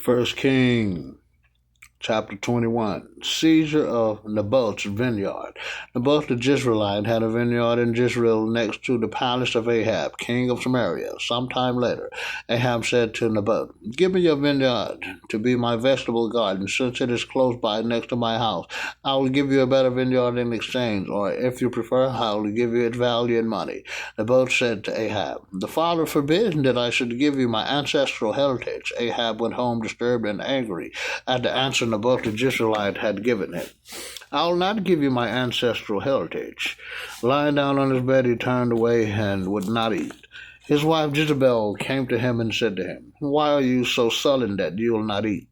First King, chapter 21. Seizure of Naboth's vineyard. Naboth the Jezreelite had a vineyard in Jezreel next to the palace of Ahab, king of Samaria. Sometime later, Ahab said to Naboth, "Give me your vineyard to be my vegetable garden, since it is close by next to my house. I will give you a better vineyard in exchange, or if you prefer, I will give you its value in money." Naboth said to Ahab, "The Father forbid that I should give you my ancestral heritage." Ahab went home disturbed and angry at the answer Naboth the Jezreelite had given him. "I will not give you my ancestral heritage." Lying down on his bed, he turned away and would not eat. His wife Jezebel came to him and said to him, "Why are you so sullen that you will not eat?"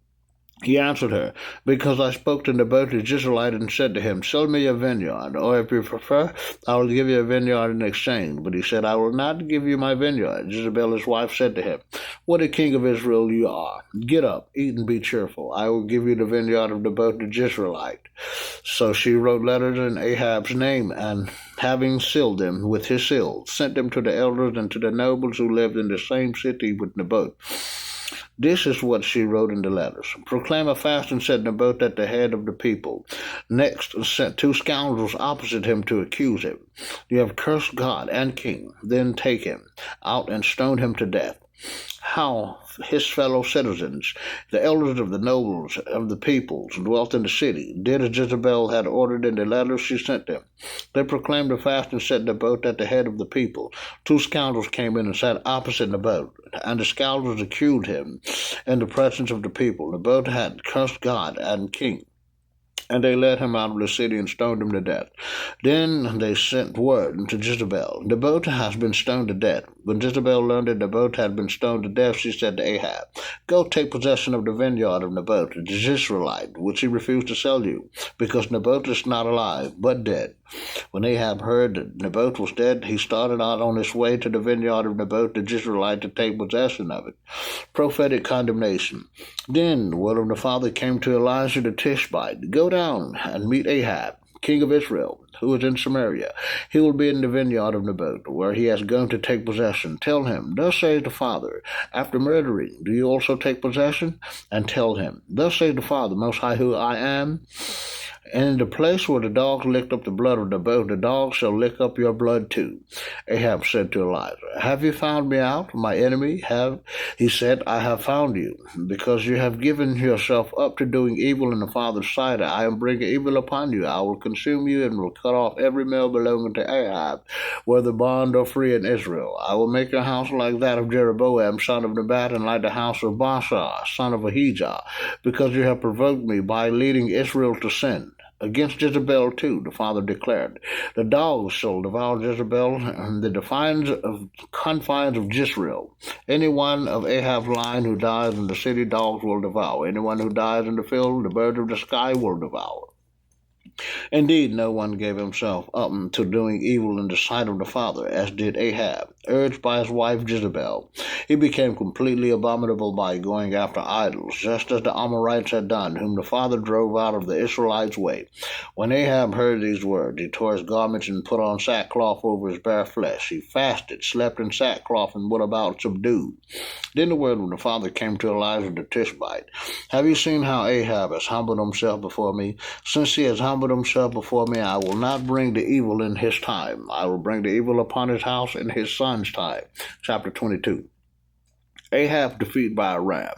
He answered her, "Because I spoke to Naboth the Jezreelite and said to him, 'Sell me your vineyard, or if you prefer, I will give you a vineyard in exchange.' But he said, 'I will not give you my vineyard.'" Jezebel his wife said to him, "What a king of Israel you are! Get up, eat and be cheerful. I will give you the vineyard of Naboth the Jezreelite." So she wrote letters in Ahab's name, and having sealed them with his seal, sent them to the elders and to the nobles who lived in the same city with Naboth. This is what she wrote in the letters. "Proclaim a fast and set Naboth at the head of the people. Next, sent two scoundrels opposite him to accuse him. You have cursed God and king. Then take him out and stone him to death." How his fellow citizens, the elders of the nobles of the peoples, dwelt in the city, did as Jezebel had ordered in the letters she sent them. They proclaimed a fast and set Naboth at the head of the people. Two scoundrels came in and sat opposite Naboth, and the scoundrels accused him in the presence of the people. Naboth had cursed God and king, and they led him out of the city and stoned him to death. Then they sent word to Jezebel, "Naboth has been stoned to death." When Jezebel learned that Naboth had been stoned to death, she said to Ahab, "Go take possession of the vineyard of Naboth the Jezreelite, which he refused to sell you, because Naboth is not alive, but dead." When Ahab heard that Naboth was dead, he started out on his way to the vineyard of Naboth the Jezreelite to take possession of it. Prophetic condemnation. Then the word of the Father came to Elijah the Tishbite, "Go down and meet Ahab, king of Israel, who is in Samaria. He will be in the vineyard of Naboth, where he has gone to take possession. Tell him, 'Thus says the Father, after murdering, do you also take possession?' And tell him, 'Thus says the Father, Most High, who I am. In the place where the dogs licked up the blood of Naboth, the dogs shall lick up your blood too." Ahab said to Elijah, "Have you found me out, my enemy?" He said, "I have found you. Because you have given yourself up to doing evil in the Father's sight, I am bringing evil upon you. I will consume you and will cut off every male belonging to Ahab, whether bond or free in Israel. I will make your house like that of Jeroboam, son of Nebat, and like the house of Baasha, son of Ahijah, because you have provoked me by leading Israel to sin. Against Jezebel, too," the Father declared, "the dogs shall devour Jezebel and the confines of Jezreel. Any one of Ahab's line who dies in the city, dogs will devour. Anyone who dies in the field, the birds of the sky will devour." Indeed, no one gave himself up to doing evil in the sight of the Father, as did Ahab, urged by his wife Jezebel. He became completely abominable by going after idols, just as the Amorites had done, whom the Father drove out of the Israelites' way. When Ahab heard these words, he tore his garments and put on sackcloth over his bare flesh. He fasted, slept in sackcloth, and went about subdued. Then the word of the Father came to Elijah the Tishbite, "Have you seen how Ahab has humbled himself before me? Since he has humbled himself before me, I will not bring the evil in his time. I will bring the evil upon his house in his son's time." Chapter 22. Ahab defeated by a ram.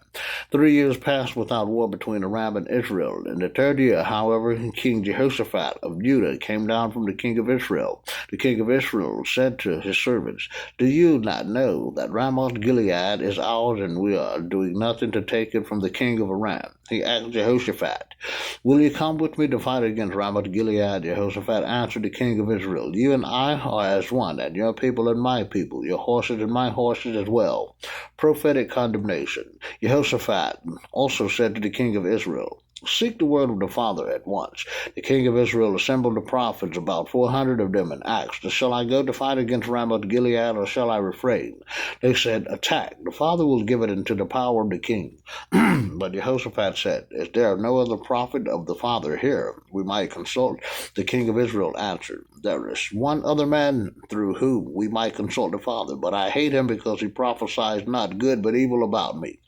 3 years passed without war between Aram and Israel. In the third year, however, King Jehoshaphat of Judah came down from the king of Israel. The king of Israel said to his servants, "Do you not know that Ramoth Gilead is ours, and we are doing nothing to take it from the king of Aram?" He asked Jehoshaphat, "Will you come with me to fight against Ramoth Gilead?" Jehoshaphat answered the king of Israel, "You and I are as one, and your people and my people, your horses and my horses as well." Prophetic condemnation. Jehoshaphat also said to the king of Israel, "Seek the word of the Father at once." The king of Israel assembled the prophets, about 400 of them, and asked, "Shall I go to fight against Ramoth Gilead, or shall I refrain?" They said, "Attack. The Father will give it into the power of the king." But Jehoshaphat said, "Is there no other prophet of the Father here we might consult?" The king of Israel answered, "There is one other man through whom we might consult the Father, but I hate him because he prophesies not good but evil about me."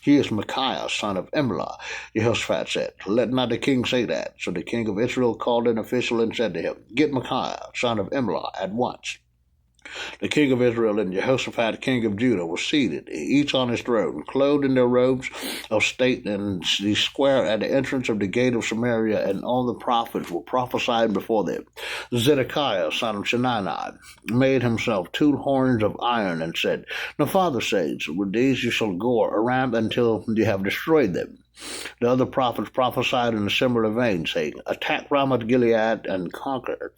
He is Micaiah, son of Imlah. Jehoshaphat said, Let not the king say that. So the king of Israel called an official and said to him, Get Micaiah, son of Imlah, at once. The king of Israel and Jehoshaphat, king of Judah, were seated, each on his throne, clothed in their robes of state, in the square at the entrance of the gate of Samaria, and all the prophets were prophesying before them. Zedekiah, son of Chenaanah, made himself 2 horns of iron, and said, The father says, With these you shall gore Aram until you have destroyed them. The other prophets prophesied in a similar vein, saying, Attack Ramoth Gilead and conquer it.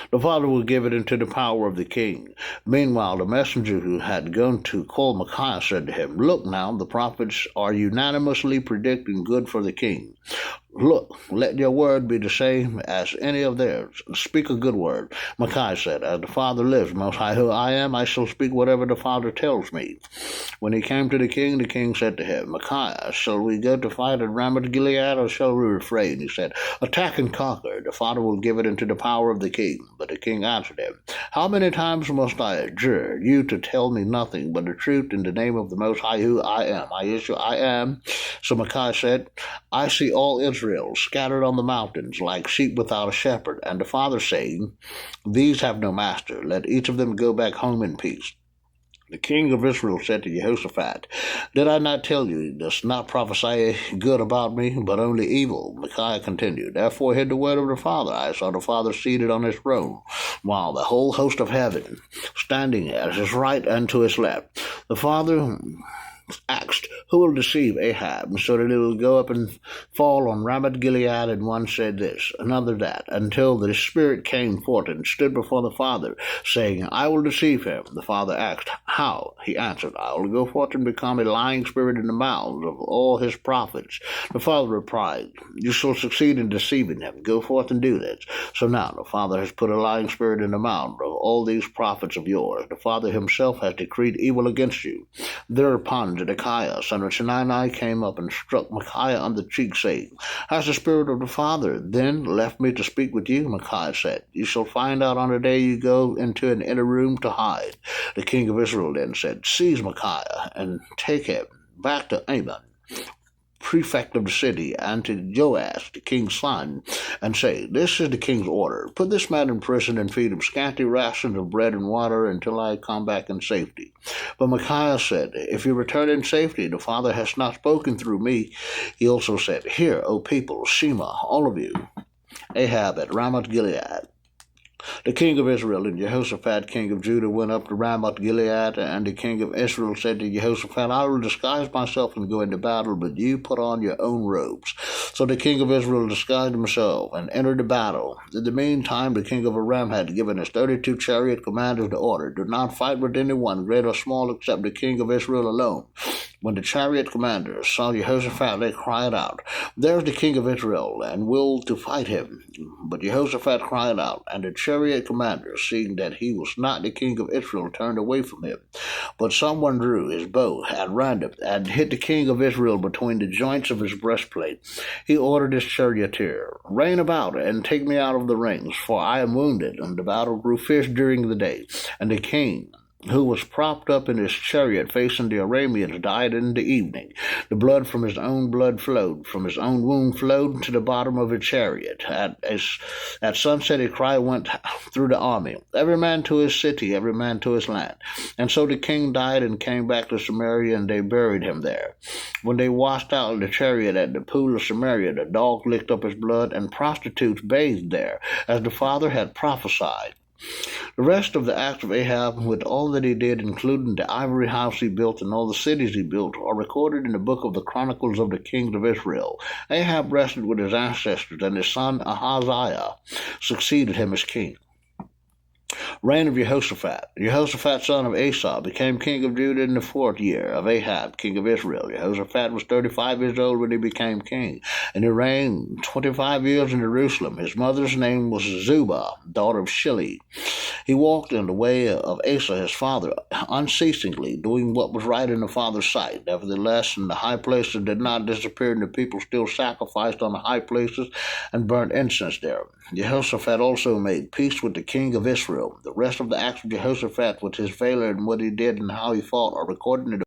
The father will give it into the power of the king. Meanwhile, the messenger who had gone to call Micaiah said to him, Look now, the prophets are unanimously predicting good for the king. Look, let your word be the same as any of theirs. Speak a good word. Micaiah said, As the Father lives, most high who I am, I shall speak whatever the Father tells me. When he came to the king said to him, Micaiah, shall we go to fight at Ramoth Gilead, or shall we refrain? He said, Attack and conquer. The Father will give it into the power of the king. But the king answered him, How many times must I adjure you to tell me nothing but the truth in the name of the most high who I am? I am. So Micaiah said, I see all Israel scattered on the mountains like sheep without a shepherd. And the father saying, These have no master. Let each of them go back home in peace. The king of Israel said to Jehoshaphat, Did I not tell you, does not prophesy good about me, but only evil? Micaiah continued, Therefore hear the word of the Father. I saw the Father seated on his throne, while the whole host of heaven standing at his right and to his left. The Father asked, Who will deceive Ahab, so that it will go up and fall on Ramoth Gilead? And one said this, another that, until the Spirit came forth and stood before the Father, saying, I will deceive him. The Father asked, How? He answered, I will go forth and become a lying spirit in the mouths of all his prophets. The Father replied, You shall succeed in deceiving him. Go forth and do this. So now the Father has put a lying spirit in the mouth of all these prophets of yours. The Father himself has decreed evil against you. Thereupon Zedekiah, son of Chenaanah, came up and struck Micaiah on the cheek, saying, Has the Spirit of the Father then left me to speak with you? Micaiah said, You shall find out on the day you go into an inner room to hide. The king of Israel then said, Seize Micaiah and take him back to Amon, prefect of the city, and to Joash, the king's son, and say, This is the king's order. Put this man in prison and feed him scanty rations of bread and water until I come back in safety. But Micaiah said, If you return in safety, the Father has not spoken through me. He also said, Hear, O people, Shema, all of you, Ahab at Ramoth Gilead. The king of Israel and Jehoshaphat, king of Judah, went up to Ramoth Gilead, and the king of Israel said to Jehoshaphat, I will disguise myself and go into battle, but you put on your own robes. So the king of Israel disguised himself and entered the battle. In the meantime, the king of Aram had given his 32 chariot commanders the order, Do not fight with anyone, great or small, except the king of Israel alone. When the chariot commanders saw Jehoshaphat, they cried out, There is the king of Israel, and will to fight him. But Jehoshaphat cried out, and the chariot commanders, seeing that he was not the king of Israel, turned away from him. But someone drew his bow at random and hit the king of Israel between the joints of his breastplate. He ordered his charioteer, Rein about and take me out of the rings, for I am wounded. And the battle grew fierce during the day, and the king, who was propped up in his chariot facing the Arameans, died in the evening. The blood from his own wound flowed to the bottom of his chariot. At sunset a cry went through the army, Every man to his city, every man to his land. And so the king died and came back to Samaria, and they buried him there. When they washed out the chariot at the pool of Samaria, the dogs licked up his blood, and prostitutes bathed there, as the Father had prophesied. The rest of the acts of Ahab, with all that he did, including the ivory house he built and all the cities he built, are recorded in the book of the Chronicles of the Kings of Israel. Ahab rested with his ancestors, and his son Ahaziah succeeded him as king. Reign of Jehoshaphat. Jehoshaphat, son of Asa, became king of Judah in the 4th year of Ahab, king of Israel. Jehoshaphat was 35 years old when he became king, and he reigned 25 years in Jerusalem. His mother's name was Zubah, daughter of Shili. He walked in the way of Asa his father, unceasingly, doing what was right in the Father's sight. Nevertheless, the high places did not disappear, and the people still sacrificed on the high places and burnt incense there. Jehoshaphat also made peace with the king of Israel. The rest of the acts of Jehoshaphat with his valor and what he did and how he fought are recorded in the